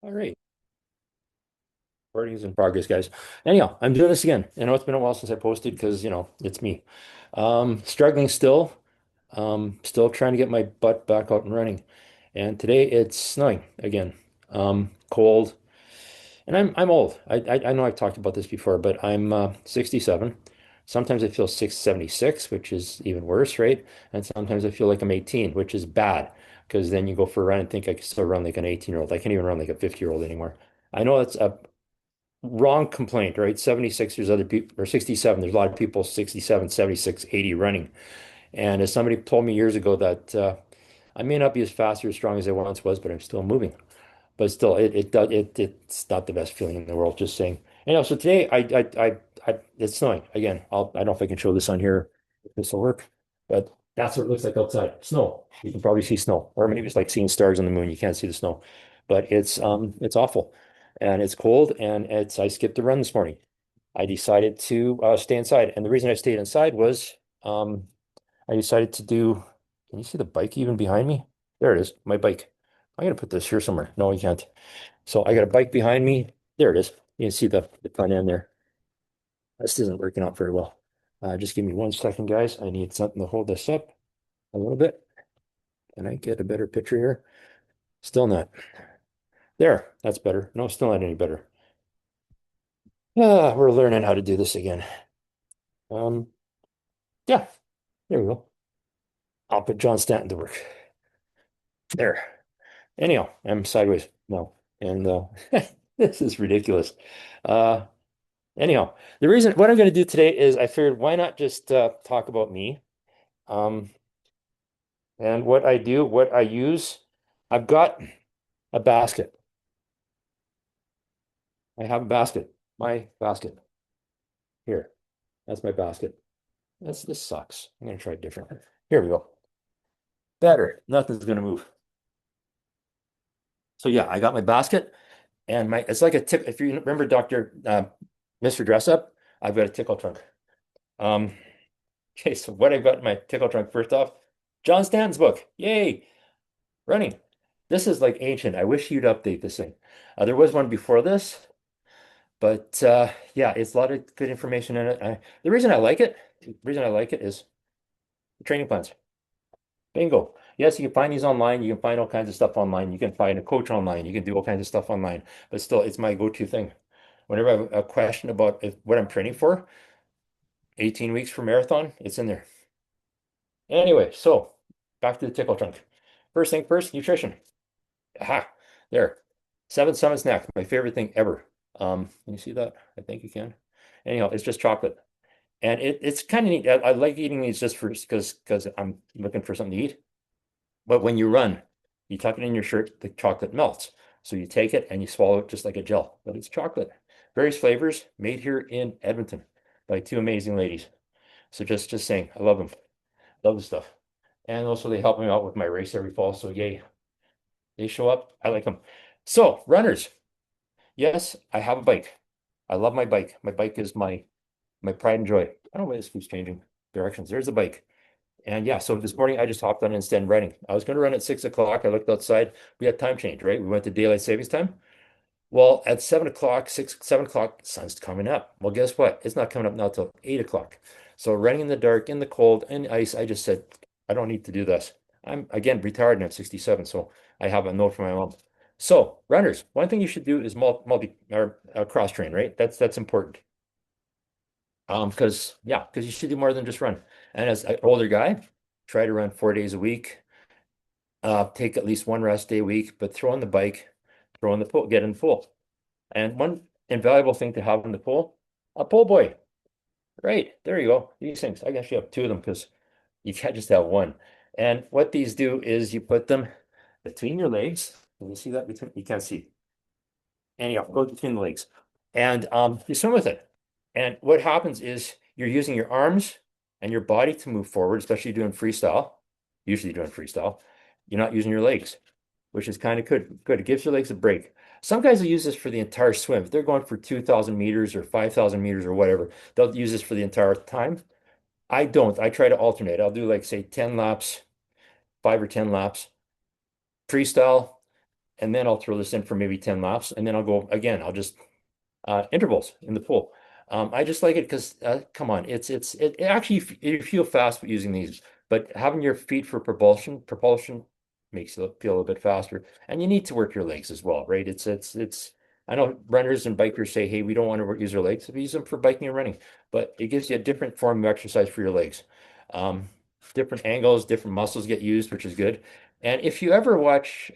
All right. Recording's in progress, guys. Anyhow, I'm doing this again. I know it's been a while since I posted because, it's me. Struggling still. Still trying to get my butt back out and running. And today it's snowing again. Cold. And I'm old. I know I've talked about this before, but I'm 67. Sometimes I feel 676, which is even worse, right? And sometimes I feel like I'm 18, which is bad because then you go for a run and think I can still run like an 18-year-old. I can't even run like a 50-year-old anymore. I know that's a wrong complaint, right? 76, there's other people, or 67, there's a lot of people 67, 76, 80 running. And as somebody told me years ago that I may not be as fast or as strong as I once was, but I'm still moving. But still, it's not the best feeling in the world, just saying. So today it's snowing again. I don't know if I can show this on here, if this will work, but that's what it looks like outside. Snow. You can probably see snow, or maybe it's like seeing stars on the moon. You can't see the snow, but it's awful, and it's cold, and I skipped the run this morning. I decided to stay inside, and the reason I stayed inside was I decided to do. Can you see the bike even behind me? There it is, my bike. I gotta put this here somewhere. No, you can't. So I got a bike behind me. There it is. You can see the front end there. This isn't working out very well. Just give me 1 second, guys. I need something to hold this up a little bit. Can I get a better picture here? Still not. There, that's better. No, still not any better. We're learning how to do this again. Um, yeah, there we go. I'll put John Stanton to work. There. Anyhow, I'm sideways now. And this is ridiculous. Uh, anyhow, the reason what I'm going to do today is I figured why not just talk about me. Um, and what I do, what I use. I've got a basket. I have a basket. My basket here. That's my basket. This sucks. I'm gonna try it different. Here we go. Better. Nothing's gonna move. So yeah, I got my basket and my it's like a tip. If you remember Dr. Mr. Dress Up, I've got a tickle trunk. Um, okay, so what I've got in my tickle trunk first off, John Stanton's book. Yay, running. This is like ancient. I wish you'd update this thing. There was one before this. But yeah, it's a lot of good information in it. The reason I like it is the training plans. Bingo. Yes, you can find these online. You can find all kinds of stuff online. You can find a coach online. You can do all kinds of stuff online. But still, it's my go-to thing. Whenever I have a question about what I'm training for, 18 weeks for marathon, it's in there. Anyway, so back to the tickle trunk. First thing first, nutrition. Aha, there. Seven Summit snack, my favorite thing ever. Can you see that? I think you can. Anyhow, it's just chocolate. And it's kind of neat. I like eating these just for because I'm looking for something to eat. But when you run, you tuck it in your shirt, the chocolate melts. So you take it and you swallow it just like a gel. But it's chocolate. Various flavors made here in Edmonton by two amazing ladies. So just saying, I love them. Love the stuff. And also they help me out with my race every fall. So yay, they show up. I like them. So runners, yes, I have a bike. I love my bike. My bike is my pride and joy. I don't know why this keeps changing directions. There's the bike. And yeah, so this morning I just hopped on instead running. I was going to run at 6 o'clock. I looked outside. We had time change, right? We went to daylight savings time. Well, at 7 o'clock, 7 o'clock, sun's coming up. Well, guess what? It's not coming up now till 8 o'clock. So running in the dark, in the cold, in ice, I just said, I don't need to do this. I'm again retired and I'm 67, so I have a note from my mom. So runners, one thing you should do is multi or cross train, right? That's important. Because you should do more than just run. And as an older guy, try to run 4 days a week. Take at least one rest day a week, but throw in the bike, throw in the pool, get in the pool. And one invaluable thing to have in the pool, a pull buoy. Right, there you go. These things. I actually have two of them because you can't just have one. And what these do is you put them between your legs. Can you see that between? You can't see. Anyhow, go between the legs. And you swim with it. And what happens is you're using your arms and your body to move forward, especially doing freestyle, usually doing freestyle. You're not using your legs, which is kind of good. Good. It gives your legs a break. Some guys will use this for the entire swim. If they're going for 2,000 meters or 5,000 meters or whatever, they'll use this for the entire time. I don't. I try to alternate. I'll do like say 10 laps, 5 or 10 laps, freestyle, and then I'll throw this in for maybe 10 laps, and then I'll go again. I'll just intervals in the pool. I just like it because come on, it actually you feel fast using these, but having your feet for propulsion makes you feel a bit faster, and you need to work your legs as well, right? It's. I know runners and bikers say, hey, we don't want to use our legs. We use them for biking and running, but it gives you a different form of exercise for your legs. Um, Different angles, different muscles get used, which is good. And if you ever watch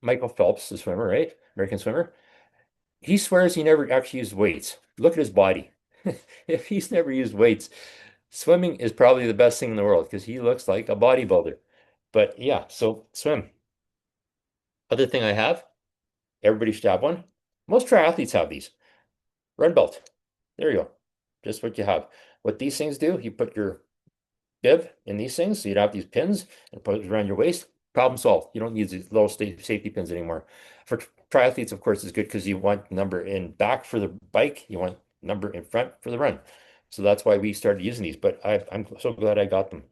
Michael Phelps, the swimmer, right? American swimmer, he swears he never actually used weights. Look at his body. If he's never used weights, swimming is probably the best thing in the world because he looks like a bodybuilder. But yeah, so swim. Other thing I have, everybody should have one. Most triathletes have these. Run belt. There you go. Just what you have. What these things do, you put your bib in these things. So you'd have these pins and put it around your waist. Problem solved. You don't need these little safety pins anymore. For triathletes, of course, it's good because you want number in back for the bike. You want number in front for the run. So that's why we started using these. But I'm so glad I got them.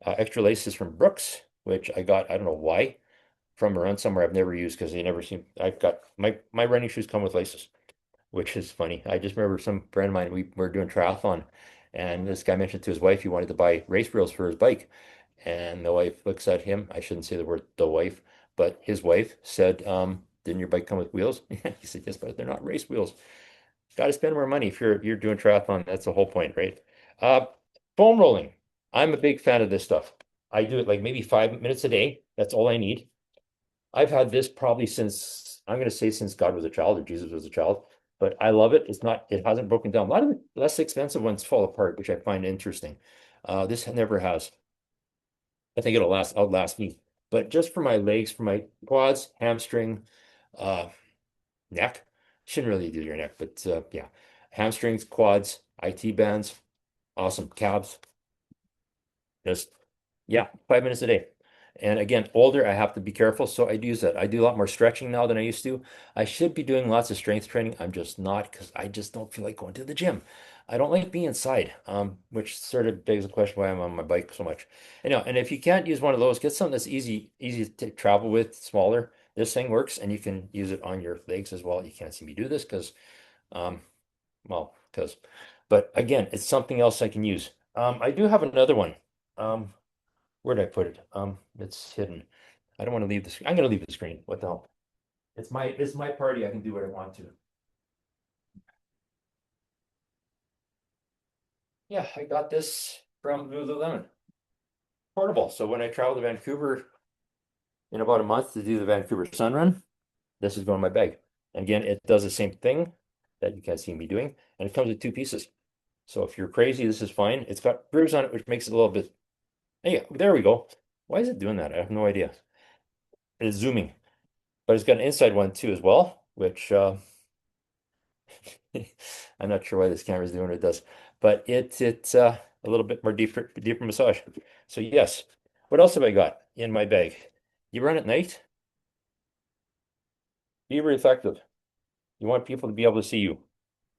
Extra laces from Brooks, which I got, I don't know why, from around somewhere I've never used because they never seem, I've got, my running shoes come with laces, which is funny. I just remember some friend of mine, we were doing triathlon, and this guy mentioned to his wife he wanted to buy race wheels for his bike. And the wife looks at him. I shouldn't say the word the wife, but his wife said, didn't your bike come with wheels? He said, yes, but they're not race wheels. Got to spend more money if you're doing triathlon. That's the whole point, right? Uh, Foam rolling. I'm a big fan of this stuff. I do it like maybe 5 minutes a day. That's all I need. I've had this probably since I'm going to say since God was a child or Jesus was a child, but I love it. It's not, it hasn't broken down. A lot of the less expensive ones fall apart, which I find interesting. This never has. I think it'll outlast me. But just for my legs, for my quads, hamstring, uh, neck, shouldn't really do your neck, but yeah, hamstrings, quads, IT bands, awesome calves. Just yeah, 5 minutes a day. And again, older, I have to be careful, so I do use that. I do a lot more stretching now than I used to. I should be doing lots of strength training. I'm just not because I just don't feel like going to the gym. I don't like being inside, which sort of begs the question why I'm on my bike so much. And if you can't use one of those, get something that's easy to travel with, smaller. This thing works, and you can use it on your legs as well. You can't see me do this because, um, well, because, but again, it's something else I can use. I do have another one. Um, where did I put it? It's hidden. I don't want to leave the screen. I'm going to leave the screen. What the hell? It's my party. I can do what I want to. Yeah, I got this from Lululemon. Portable. So when I travel to Vancouver in about a month to do the Vancouver Sun Run, this is going in my bag. And again, it does the same thing that you can't see me doing, and it comes with two pieces. So if you're crazy, this is fine. It's got grooves on it, which makes it a little bit. Yeah, there we go. Why is it doing that? I have no idea. It's zooming, but it's got an inside one too as well, which I'm not sure why this camera is doing what it does, but it's a little bit more deeper massage. So yes, what else have I got in my bag? You run at night, be reflective. You want people to be able to see you.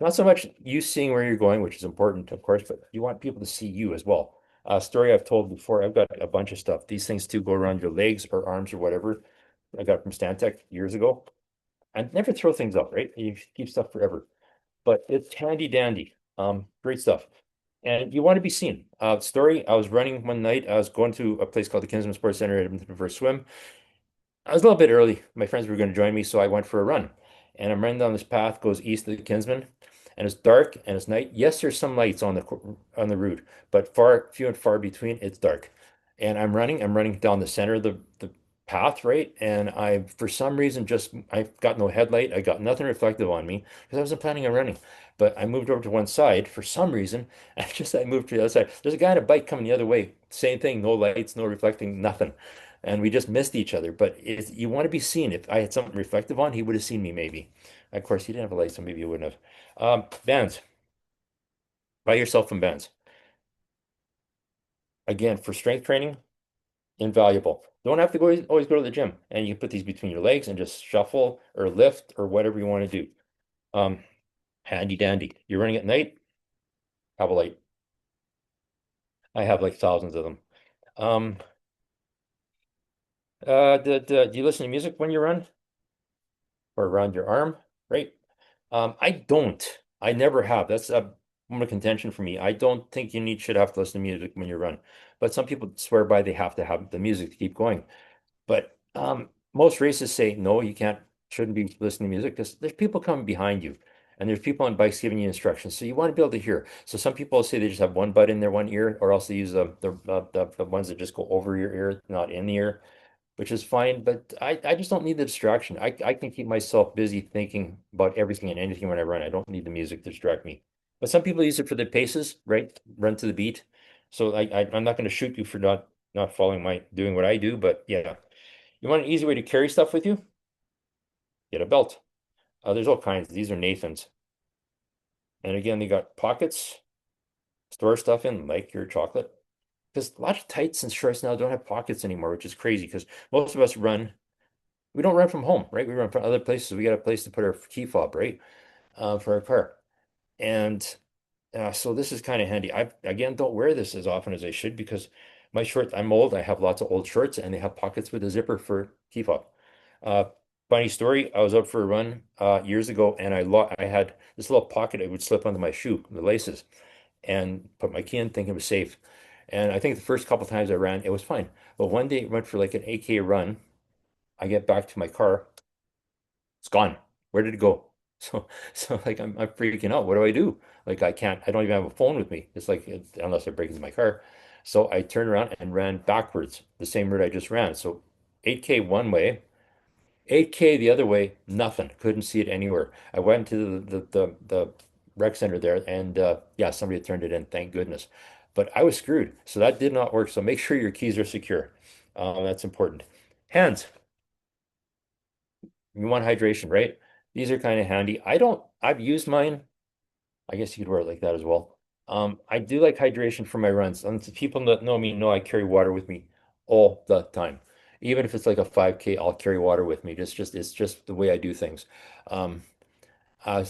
Not so much you seeing where you're going, which is important, of course, but you want people to see you as well. A story I've told before, I've got a bunch of stuff. These things too go around your legs or arms or whatever. I got from Stantec years ago. And never throw things up, right? You keep stuff forever. But it's handy dandy. Great stuff. And you want to be seen. Story, I was running one night. I was going to a place called the Kinsman Sports Center at Edmonton for a swim. I was a little bit early. My friends were going to join me, so I went for a run. And I'm running down this path, goes east of the Kinsman, and it's dark and it's night. Yes, there's some lights on the route, but few and far between. It's dark, and I'm running down the center of the path, right? And I, for some reason, just I've got no headlight. I got nothing reflective on me because I wasn't planning on running. But I moved over to one side for some reason. I moved to the other side. There's a guy on a bike coming the other way. Same thing, no lights, no reflecting, nothing, and we just missed each other. But you want to be seen. If I had something reflective on, he would have seen me maybe. Of course, he didn't have a light, so maybe he wouldn't have. Bands. Buy yourself some bands. Again, for strength training, invaluable. Don't have to always go to the gym, and you can put these between your legs and just shuffle or lift or whatever you want to do. Um, Handy dandy. You're running at night, have a light. I have like thousands of them. Um, do you listen to music when you run? or around your arm, right? I don't. I never have. That's a point of contention for me. I don't think should have to listen to music when you run, but some people swear by they have to have the music to keep going. But most races say no, you can't, shouldn't be listening to music because there's people coming behind you, and there's people on bikes giving you instructions. So you want to be able to hear. So some people say they just have one bud in their one ear, or else they use the ones that just go over your ear, not in the ear, which is fine. But I just don't need the distraction. I can keep myself busy thinking about everything and anything when I run. I don't need the music to distract me. But some people use it for the paces, right? Run to the beat. So I'm not going to shoot you for not following my doing what I do, but yeah. You want an easy way to carry stuff with you? Get a belt. There's all kinds. These are Nathan's. And again, they got pockets, store stuff in, like your chocolate. Because a lot of tights and shorts now don't have pockets anymore, which is crazy because most of us run, we don't run from home, right? We run from other places. We got a place to put our key fob, right? For our car. And so this is kind of handy. I again don't wear this as often as I should because my shorts, I'm old. I have lots of old shorts and they have pockets with a zipper for key fob. Uh, Funny story, I was out for a run years ago and I had this little pocket I would slip onto my shoe, the laces, and put my key in thinking it was safe. And I think the first couple times I ran, it was fine. But one day I went for like an 8K run. I get back to my car, it's gone. Where did it go? So like I'm freaking out. What do I do? Like I don't even have a phone with me. It's like unless I break into my car. So I turned around and ran backwards, the same route I just ran. So 8K one way, 8K the other way, nothing. Couldn't see it anywhere. I went to the rec center there and yeah, somebody had turned it in, thank goodness. But I was screwed. So that did not work. So make sure your keys are secure. That's important. Hands. You want hydration, right? These are kind of handy. I've used mine. I guess you could wear it like that as well. I do like hydration for my runs. And to people that know me know I carry water with me all the time. Even if it's like a 5K, I'll carry water with me. It's just the way I do things. Um, uh,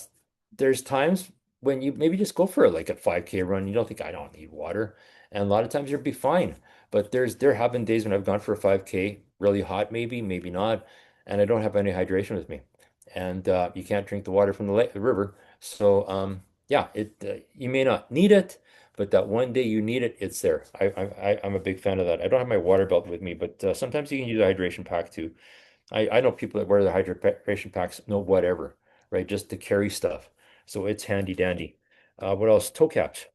there's times when you maybe just go for like a 5K run. You don't think I don't need water. And a lot of times you'll be fine. But there have been days when I've gone for a 5K, really hot, maybe not, and I don't have any hydration with me. And you can't drink the water from the river. So yeah, you may not need it, but that one day you need it, it's there. I'm a big fan of that. I don't have my water belt with me, but sometimes you can use a hydration pack too. I know people that wear the hydration packs, no whatever, right? Just to carry stuff. So it's handy dandy. What else? Toe caps.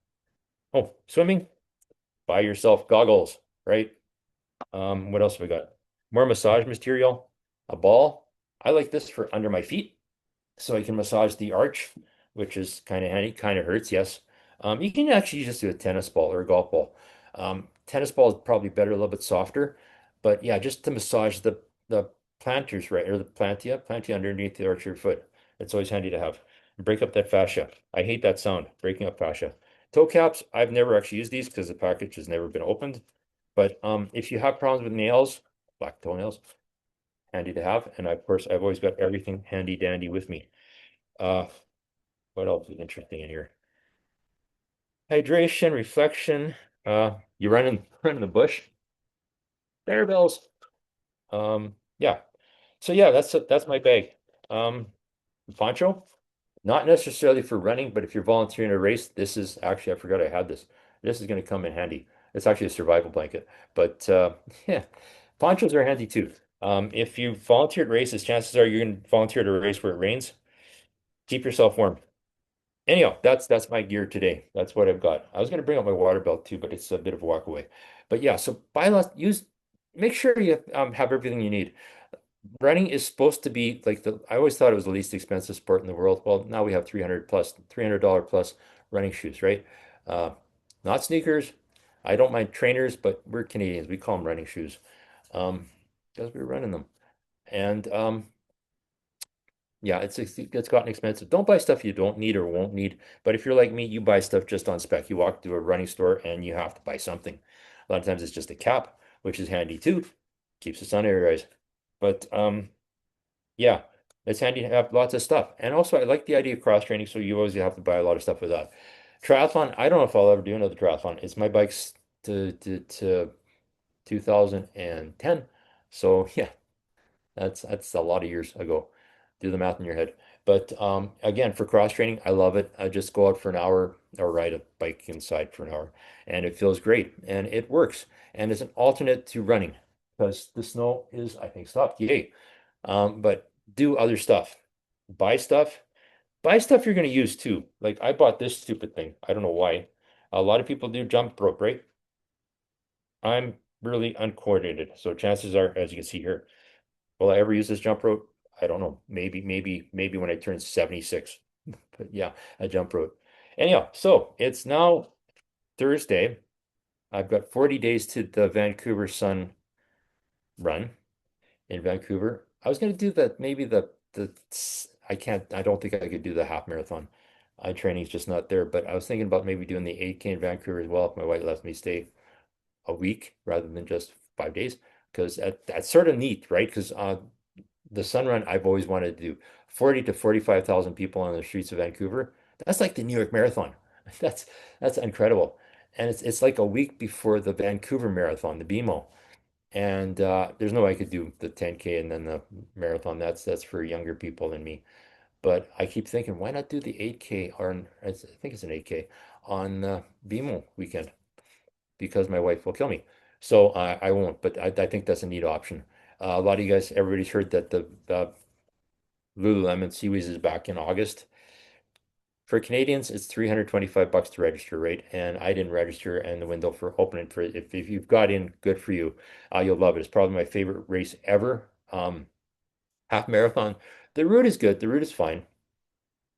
Oh, swimming, buy yourself goggles, right? What else have we got? More massage material, a ball. I like this for under my feet so I can massage the arch, which is kind of handy. Kind of hurts, yes. You can actually just do a tennis ball or a golf ball. Tennis ball is probably better, a little bit softer, but yeah, just to massage the planters, right, or the plantia underneath the arch of your foot. It's always handy to have. Break up that fascia. I hate that sound, breaking up fascia. Toe caps, I've never actually used these because the package has never been opened. But if you have problems with nails, black toenails, handy to have. And of course, I've always got everything handy dandy with me. Uh, what else is interesting in here? Hydration, reflection. You run in the bush. Bear bells. Yeah. So yeah, that's my bag. Um, Poncho, not necessarily for running, but if you're volunteering a race, this is actually I forgot I had this. This is going to come in handy. It's actually a survival blanket, but yeah, ponchos are handy too. If you volunteer at races, chances are you're going to volunteer at a race where it rains. Keep yourself warm. Anyhow, that's my gear today. That's what I've got. I was going to bring up my water belt too, but it's a bit of a walk away. But yeah, so buy lots, make sure you have everything you need. Running is supposed to be like I always thought it was the least expensive sport in the world. Well, now we have 300 plus, $300 plus running shoes, right? Uh, Not sneakers. I don't mind trainers, but we're Canadians. We call them running shoes. Um, because we're running them. And yeah, it's gotten expensive. Don't buy stuff you don't need or won't need. But if you're like me, you buy stuff just on spec. You walk to a running store and you have to buy something. A lot of times it's just a cap, which is handy too. Keeps the sun out of your eyes. But yeah, it's handy to have lots of stuff. And also I like the idea of cross training, so you always have to buy a lot of stuff with that. Triathlon, I don't know if I'll ever do another triathlon. It's my bike's to 2010. So yeah, that's a lot of years ago. Do the math in your head. But again, for cross training, I love it. I just go out for an hour or ride a bike inside for an hour, and it feels great and it works. And it's an alternate to running because the snow is, I think, stopped. Yay. But do other stuff. Buy stuff. Buy stuff you're going to use too. Like I bought this stupid thing. I don't know why. A lot of people do jump rope, right? I'm really uncoordinated. So chances are, as you can see here, will I ever use this jump rope? I don't know. Maybe when I turn 76. But yeah, a jump rope. Anyhow, so it's now Thursday. I've got 40 days to the Vancouver Sun run in Vancouver. I was going to do maybe the I don't think I could do the half marathon. Training's just not there, but I was thinking about maybe doing the 8K in Vancouver as well if my wife lets me stay a week rather than just 5 days because that's sort of neat, right? Because the Sun Run I've always wanted to do 40 to 45,000 people on the streets of Vancouver. That's like the New York Marathon. That's that's incredible. And it's like a week before the Vancouver Marathon, the BMO. And there's no way I could do the 10K and then the marathon. That's for younger people than me. But I keep thinking, why not do the 8K or I think it's an 8K on BMO weekend because my wife will kill me. So I won't, but I think that's a neat option. A lot of you guys, everybody's heard that the Lululemon Seaweeds is back in August. For Canadians, it's 325 bucks to register, right? And I didn't register, and the window for opening for if you've got in, good for you. You'll love it. It's probably my favorite race ever. Half marathon. The route is good. The route is fine,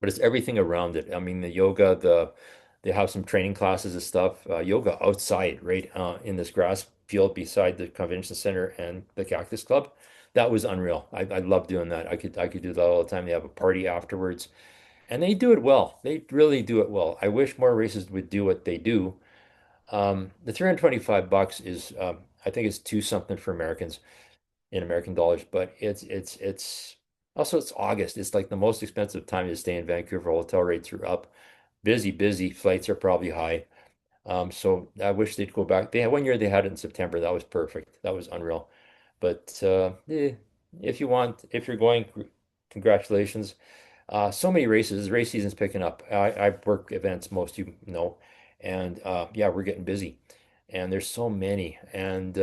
but it's everything around it. I mean, the yoga, they have some training classes and stuff. Yoga outside, right? In this grass field beside the convention center and the Cactus Club. That was unreal. I love doing that. I could do that all the time. They have a party afterwards. And they do it well. They really do it well. I wish more races would do what they do. The 325 bucks is, I think it's two something for Americans in American dollars, but it's also it's August. It's like the most expensive time to stay in Vancouver. Hotel rates are up. Busy, busy. Flights are probably high. So I wish they'd go back. They had 1 year they had it in September. That was perfect. That was unreal. But if you want, if you're going, congratulations. So many races. Race season's picking up. I work events, most you know, and yeah, we're getting busy, and there's so many. And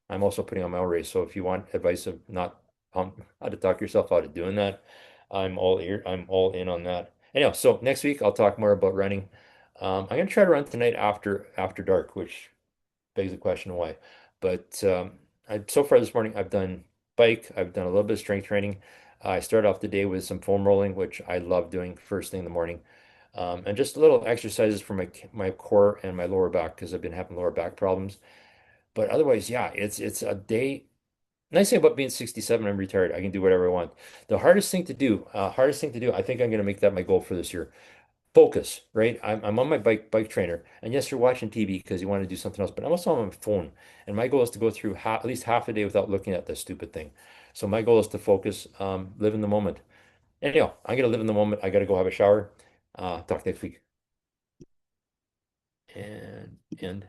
I'm also putting on my own race. So if you want advice of not how to talk yourself out of doing that, I'm all ear. I'm all in on that. Anyhow, so next week I'll talk more about running. I'm gonna try to run tonight after dark, which begs the question why. But so far this morning, I've done bike, I've done a little bit of strength training. I started off the day with some foam rolling, which I love doing first thing in the morning, and just little exercises for my core and my lower back because I've been having lower back problems. But otherwise, yeah, it's a day. Nice thing about being 67, I'm retired. I can do whatever I want. The hardest thing to do, I think I'm going to make that my goal for this year focus, right? I'm on my bike trainer, and yes, you're watching TV because you want to do something else, but I'm also on my phone, and my goal is to go through at least half a day without looking at this stupid thing. So my goal is to focus, live in the moment. Anyhow, I'm gonna live in the moment. I gotta go have a shower. Talk next week, and end.